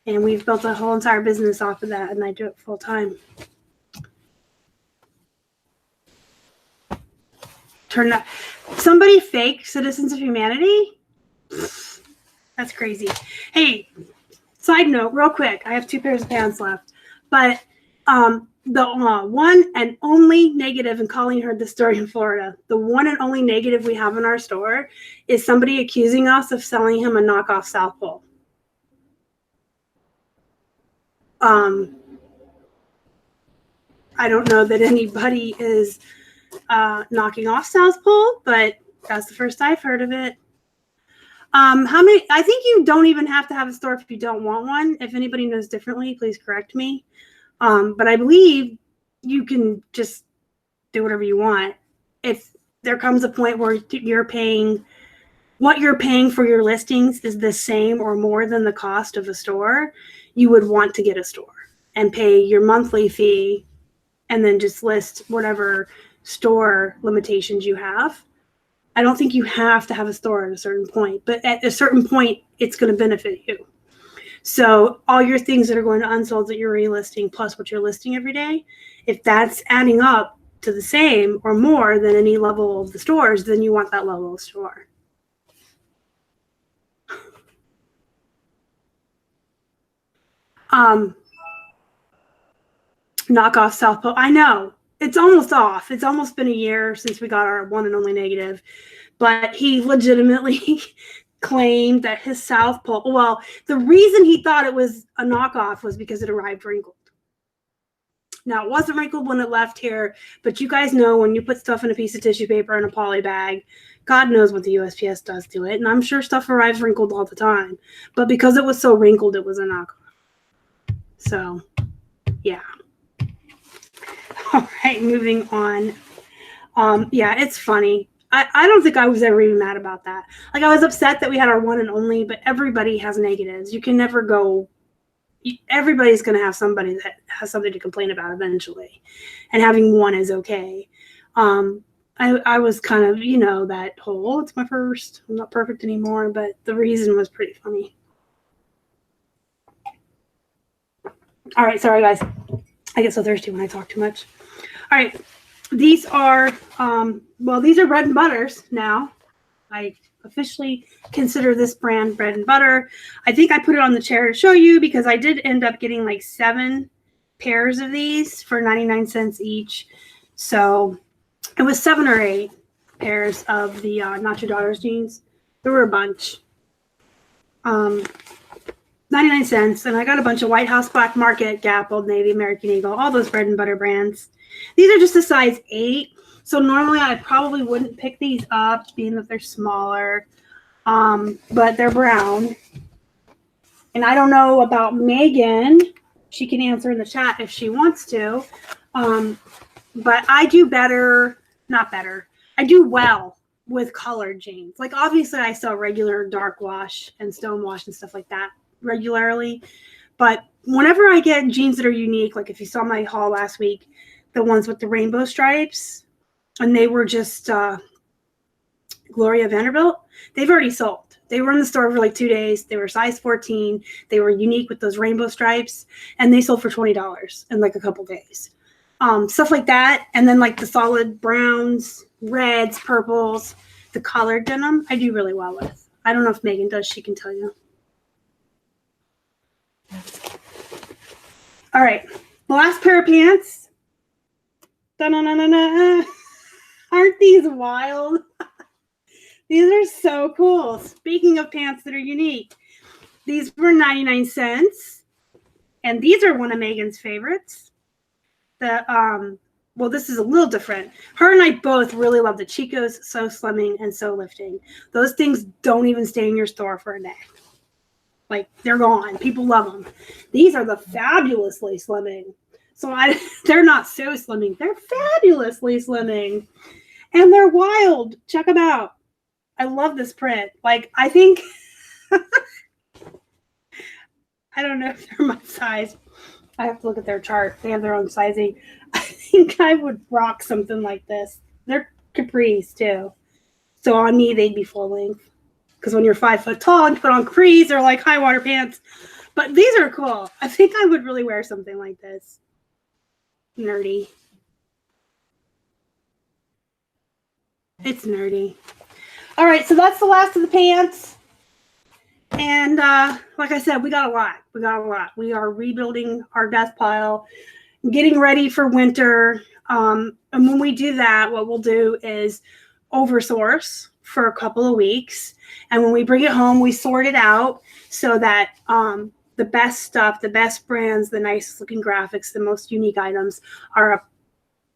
And we've built a whole entire business off of that, and I do it full time. Somebody fake Citizens of Humanity? That's crazy. Hey, side note, real quick. I have 2 pairs of pants left. But the one and only negative, and Colleen heard this story in Florida, the one and only negative we have in our store is somebody accusing us of selling him a knockoff South Pole. I don't know that anybody is knocking off South Pole, but that's the first I've heard of it. How many? I think you don't even have to have a store if you don't want one. If anybody knows differently, please correct me. But I believe you can just do whatever you want. If there comes a point where you're paying, what you're paying for your listings is the same or more than the cost of a store, you would want to get a store and pay your monthly fee and then just list whatever store limitations you have. I don't think you have to have a store at a certain point, but at a certain point, it's going to benefit you. So all your things that are going to unsold that you're relisting plus what you're listing every day, if that's adding up to the same or more than any level of the stores, then you want that level of store. Knockoff South Pole. I know. It's almost off. It's almost been a year since we got our one and only negative. But he legitimately claimed that his South Pole, well, the reason he thought it was a knockoff was because it arrived wrinkled. Now, it wasn't wrinkled when it left here, but you guys know when you put stuff in a piece of tissue paper in a poly bag, God knows what the USPS does to it. And I'm sure stuff arrives wrinkled all the time. But because it was so wrinkled, it was a knockoff. So, yeah. All right, moving on. Yeah, it's funny. I don't think I was ever even mad about that. Like, I was upset that we had our one and only, but everybody has negatives. You can never go. Everybody's going to have somebody that has something to complain about eventually. And having one is okay. I was kind of, you know, that whole, it's my first. I'm not perfect anymore, but the reason was pretty funny. All right, sorry, guys. I get so thirsty when I talk too much. All right. These are, well, these are bread and butters now. I officially consider this brand bread and butter. I think I put it on the chair to show you because I did end up getting like 7 pairs of these for 99 cents each. So it was 7 or 8 pairs of the Not Your Daughter's jeans. There were a bunch. 99 cents. And I got a bunch of White House, Black Market, Gap, Old Navy, American Eagle, all those bread and butter brands. These are just a size 8. So normally I probably wouldn't pick these up, being that they're smaller. But they're brown. And I don't know about Megan. She can answer in the chat if she wants to. But I do better, not better. I do well with colored jeans. Like, obviously I sell regular dark wash and stone wash and stuff like that regularly. But whenever I get jeans that are unique, like if you saw my haul last week, the ones with the rainbow stripes, and they were just Gloria Vanderbilt, they've already sold. They were in the store for like 2 days. They were size 14. They were unique with those rainbow stripes, and they sold for $20 in like a couple days. Stuff like that. And then like the solid browns, reds, purples, the colored denim, I do really well with. I don't know if Megan does. She can tell you. All right. The last pair of pants. Da-na-na-na-na. Aren't these wild? These are so cool. Speaking of pants that are unique, these were 99 cents. And these are one of Megan's favorites. Well, this is a little different. Her and I both really love the Chicos So Slimming and So Lifting. Those things don't even stay in your store for a day. Like, they're gone. People love them. These are the Fabulously Slimming. So they're not so slimming. They're fabulously slimming. And they're wild. Check them out. I love this print. Like, I think, I don't know if they're my size. I have to look at their chart. They have their own sizing. I think I would rock something like this. They're capris too. So on me, they'd be full length. Because when you're 5 foot tall, you put on capris or like high water pants. But these are cool. I think I would really wear something like this. Nerdy. It's nerdy. All right, so that's the last of the pants. And like I said, we got a lot. We are rebuilding our death pile, getting ready for winter. And when we do that, what we'll do is oversource for a couple of weeks. And when we bring it home, we sort it out so that the best stuff, the best brands, the nicest looking graphics, the most unique items are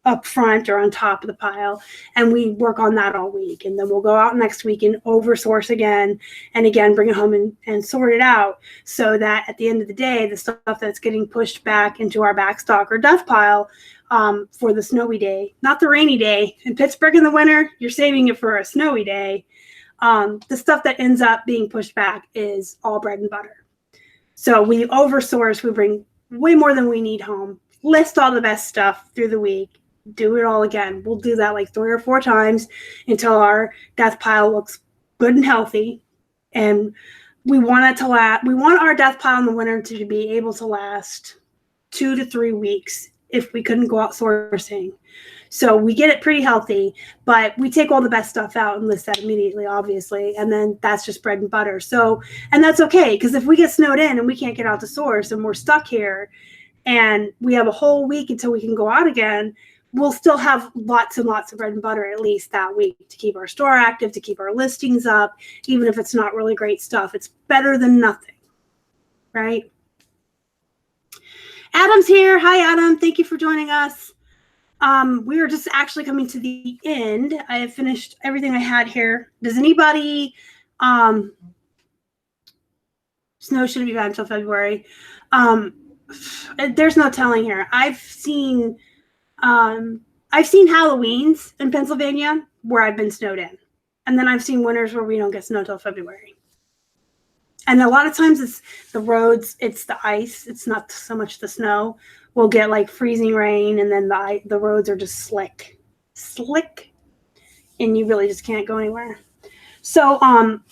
up front or on top of the pile. And we work on that all week. And then we'll go out next week and oversource again and again, bring it home and sort it out so that at the end of the day, the stuff that's getting pushed back into our backstock or death pile for the snowy day, not the rainy day. In Pittsburgh in the winter, you're saving it for a snowy day. The stuff that ends up being pushed back is all bread and butter. So we oversource, we bring way more than we need home, list all the best stuff through the week, do it all again. We'll do that like 3 or 4 times until our death pile looks good and healthy. And we want it to last. We want our death pile in the winter to be able to last 2 to 3 weeks if we couldn't go out sourcing. So we get it pretty healthy, but we take all the best stuff out and list that immediately, obviously. And then that's just bread and butter. So, and that's okay. Because if we get snowed in and we can't get out to source and we're stuck here and we have a whole week until we can go out again, we'll still have lots and lots of bread and butter at least that week to keep our store active, to keep our listings up, even if it's not really great stuff. It's better than nothing, right? Adam's here. Hi, Adam. Thank you for joining us. We are just actually coming to the end. I have finished everything I had here. Does anybody, snow shouldn't be bad until February. There's no telling here. I've seen Halloweens in Pennsylvania where I've been snowed in. And then I've seen winters where we don't get snow till February. And a lot of times it's the roads, it's the ice. It's not so much the snow. We'll get like freezing rain and then the roads are just slick, and you really just can't go anywhere. So I'm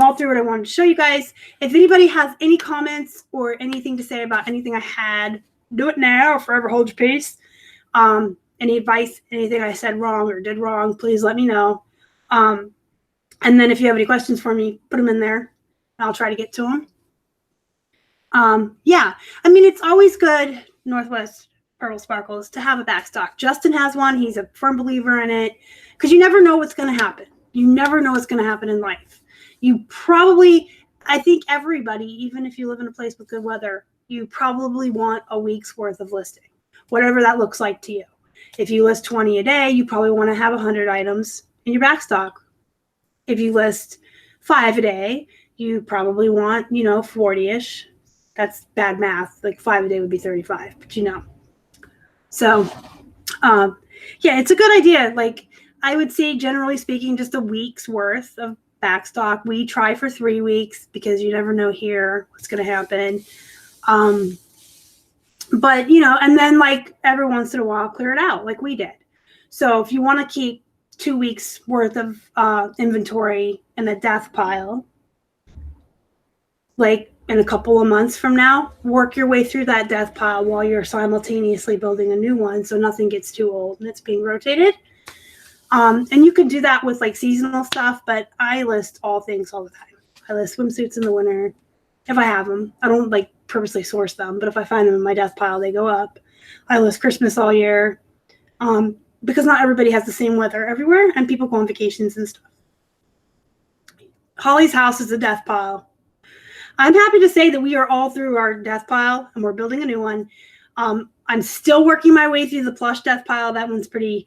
all through what I wanted to show you guys. If anybody has any comments or anything to say about anything I had, do it now or forever hold your peace. Any advice, anything I said wrong or did wrong, please let me know. And then if you have any questions for me, put them in there. I'll try to get to them. Yeah, I mean, it's always good, Northwest Pearl Sparkles, to have a backstock. Justin has one. He's a firm believer in it because you never know what's going to happen. You never know what's going to happen in life. You probably, I think everybody, even if you live in a place with good weather, you probably want a week's worth of listing, whatever that looks like to you. If you list 20 a day, you probably want to have 100 items in your backstock. If you list 5 a day, you probably want, 40-ish. That's bad math. Like 5 a day would be 35, but So, yeah, it's a good idea. Like I would say, generally speaking, just a week's worth of backstock. We try for 3 weeks because you never know here what's going to happen. But, and then like every once in a while, clear it out like we did. So if you want to keep 2 weeks worth of inventory in a death pile, like in a couple of months from now, work your way through that death pile while you're simultaneously building a new one so nothing gets too old and it's being rotated. And you can do that with like seasonal stuff, but I list all things all the time. I list swimsuits in the winter if I have them. I don't like purposely source them, but if I find them in my death pile, they go up. I list Christmas all year because not everybody has the same weather everywhere and people go on vacations and stuff. Holly's house is a death pile. I'm happy to say that we are all through our death pile and we're building a new one. I'm still working my way through the plush death pile. That one's pretty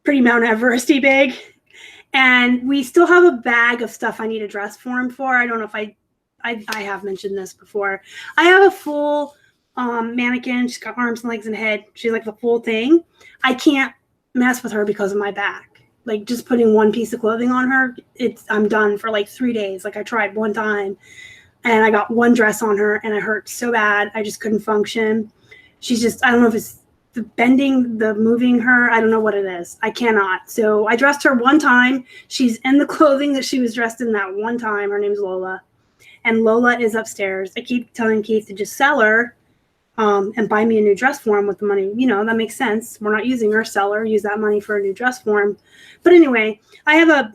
Mount Everesty big. And we still have a bag of stuff I need a dress form for. I don't know if I have mentioned this before. I have a full mannequin. She's got arms and legs and head. She's like the full thing. I can't mess with her because of my back. Like just putting one piece of clothing on her, I'm done for like 3 days. Like I tried one time and I got one dress on her and it hurt so bad. I just couldn't function. She's just, I don't know if it's the bending, the moving her. I don't know what it is. I cannot. So I dressed her one time. She's in the clothing that she was dressed in that one time. Her name's Lola. And Lola is upstairs. I keep telling Keith to just sell her and buy me a new dress form with the money. That makes sense. We're not using her, sell her, use that money for a new dress form. But anyway, I have a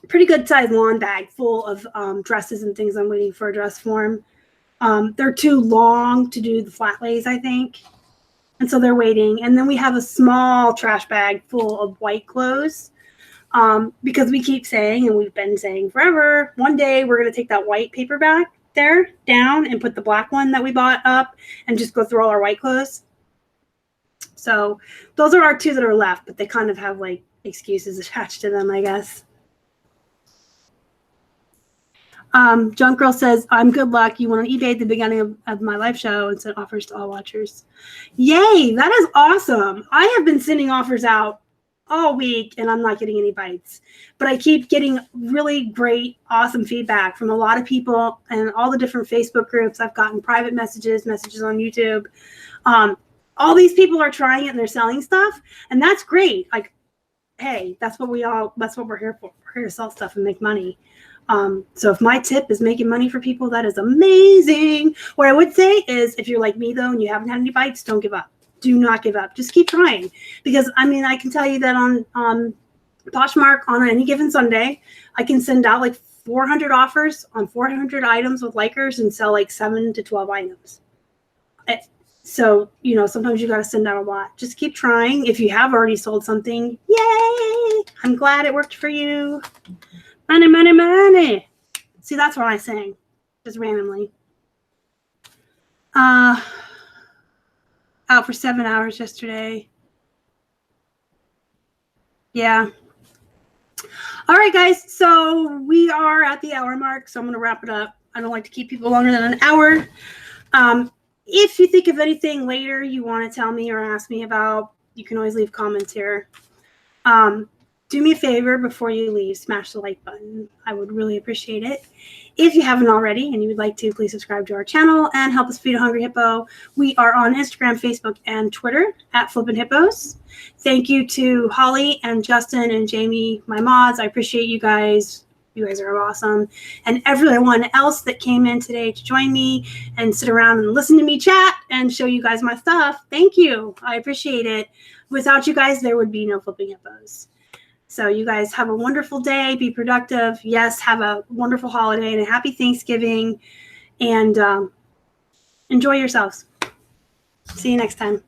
pretty good sized lawn bag full of dresses and things I'm waiting for a dress form. They're too long to do the flat lays, I think. And so they're waiting. And then we have a small trash bag full of white clothes because we keep saying, and we've been saying forever, one day we're going to take that white paper bag there down and put the black one that we bought up and just go through all our white clothes. So those are our 2 that are left, but they kind of have like excuses attached to them, I guess. Junk Girl says, I'm good luck. You went on eBay at the beginning of my live show and sent offers to all watchers. Yay, that is awesome. I have been sending offers out all week and I'm not getting any bites, but I keep getting really great, awesome feedback from a lot of people and all the different Facebook groups. I've gotten private messages on YouTube. all these people are trying it and they're selling stuff, and that's great. Like, hey, that's what we're here for. We're here to sell stuff and make money. So if my tip is making money for people, that is amazing. What I would say is, if you're like me though and you haven't had any bites, don't give up. Do not give up. Just keep trying. Because I mean, I can tell you that on Poshmark on any given Sunday, I can send out like 400 offers on 400 items with likers and sell like 7 to 12 items. So, you know, sometimes you got to send out a lot. Just keep trying. If you have already sold something, yay! I'm glad it worked for you. Money, money, money. See, that's what I sang, just randomly. Out for 7 hours yesterday. Yeah. All right, guys. So we are at the hour mark, so I'm going to wrap it up. I don't like to keep people longer than an hour. If you think of anything later you want to tell me or ask me about, you can always leave comments here. Do me a favor before you leave, smash the like button. I would really appreciate it. If you haven't already and you would like to, please subscribe to our channel and help us feed a hungry hippo. We are on Instagram, Facebook, and Twitter at Flippin Hippos. Thank you to Holly and Justin and Jamie, my mods. I appreciate you guys. You guys are awesome. And everyone else that came in today to join me and sit around and listen to me chat and show you guys my stuff. Thank you. I appreciate it. Without you guys, there would be no Flipping Hippos. So you guys have a wonderful day. Be productive. Yes, have a wonderful holiday and a happy Thanksgiving. And enjoy yourselves. See you next time.